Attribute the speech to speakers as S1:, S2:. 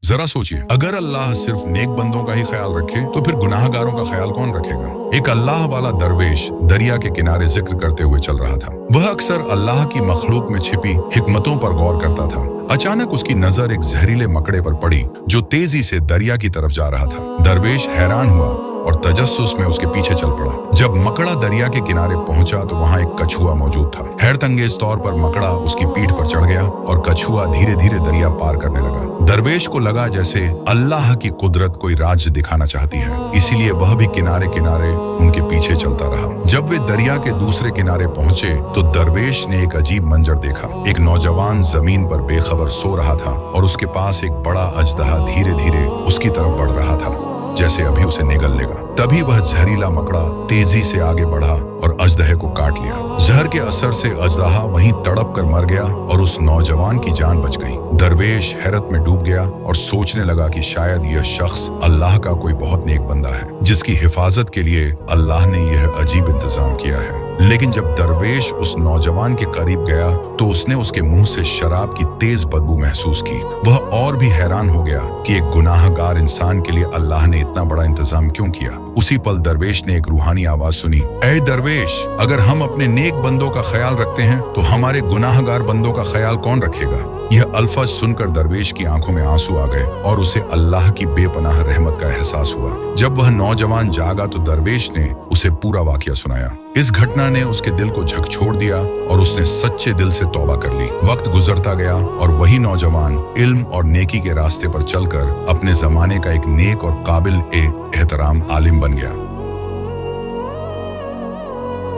S1: जरा सोचिए, अगर अल्लाह सिर्फ नेक बंदों का ही ख्याल रखे तो फिर गुनाहगारों का ख्याल कौन रखेगा। एक अल्लाह वाला दरवेश दरिया के किनारे जिक्र करते हुए चल रहा था। वह अक्सर अल्लाह की मखलूक में छिपी हिकमतों पर गौर करता था। अचानक उसकी नजर एक जहरीले मकड़े पर पड़ी जो तेजी से दरिया की तरफ जा रहा था। दरवेश हैरान हुआ और तजस्सुस में उसके पीछे चल पड़ा। जब मकड़ा दरिया के किनारे पहुंचा तो वहां एक कछुआ मौजूद था। हैरतअंगेज तौर पर मकड़ा उसकी पीठ पर चढ़ गया और कछुआ धीरे धीरे दरिया पार करने लगा। दरवेश को लगा जैसे अल्लाह की कुदरत कोई राज दिखाना चाहती है, इसीलिए वह भी किनारे किनारे उनके पीछे चलता रहा। जब वे दरिया के दूसरे किनारे पहुंचे तो दरवेश ने एक अजीब मंजर देखा। एक नौजवान जमीन पर बेखबर सो रहा था और उसके पास एक बड़ा अजदहा धीरे धीरे उसकी तरफ बढ़ रहा था, जैसे अभी उसे निगल लेगा। तभी वह जहरीला मकड़ा तेजी से आगे बढ़ा और अजदहे को काट लिया। जहर के असर से अजदहा वहीं तड़प कर मर गया और उस नौजवान की जान बच गई। दरवेश हैरत में डूब गया और सोचने लगा कि शायद यह शख्स अल्लाह का कोई बहुत नेक बंदा है, जिसकी हिफाजत के लिए अल्लाह ने यह अजीब इंतजाम किया है। लेकिन जब दरवेश उस नौजवान के करीब गया तो उसने उसके मुंह से शराब की तेज बदबू महसूस की। वह और भी हैरान हो गया कि एक गुनाहगार इंसान के लिए अल्लाह ने इतना बड़ा इंतजाम क्यों किया। उसी पल दरवेश ने एक रूहानी आवाज सुनी, ऐ दरवेश, अगर हम अपने नेक बंदों का ख्याल रखते हैं तो हमारे गुनाहगार बंदों का ख्याल कौन रखेगा। यह अल्फाज सुनकर दरवेश की आंखों में आंसू आ गए और उसे अल्लाह की बेपनाह रहमत का एहसास हुआ। जब वह नौजवान जागा तो दरवेश ने उसे पूरा वाकया सुनाया। इस घटना ने उसके दिल को झकझोर दिया और उसने सच्चे दिल से तौबा कर ली। वक्त गुजरता गया और वही नौजवान इल्म और नेकी के रास्ते पर चलकर अपने जमाने का एक नेक और काबिल एहतराम आलिम बन गया।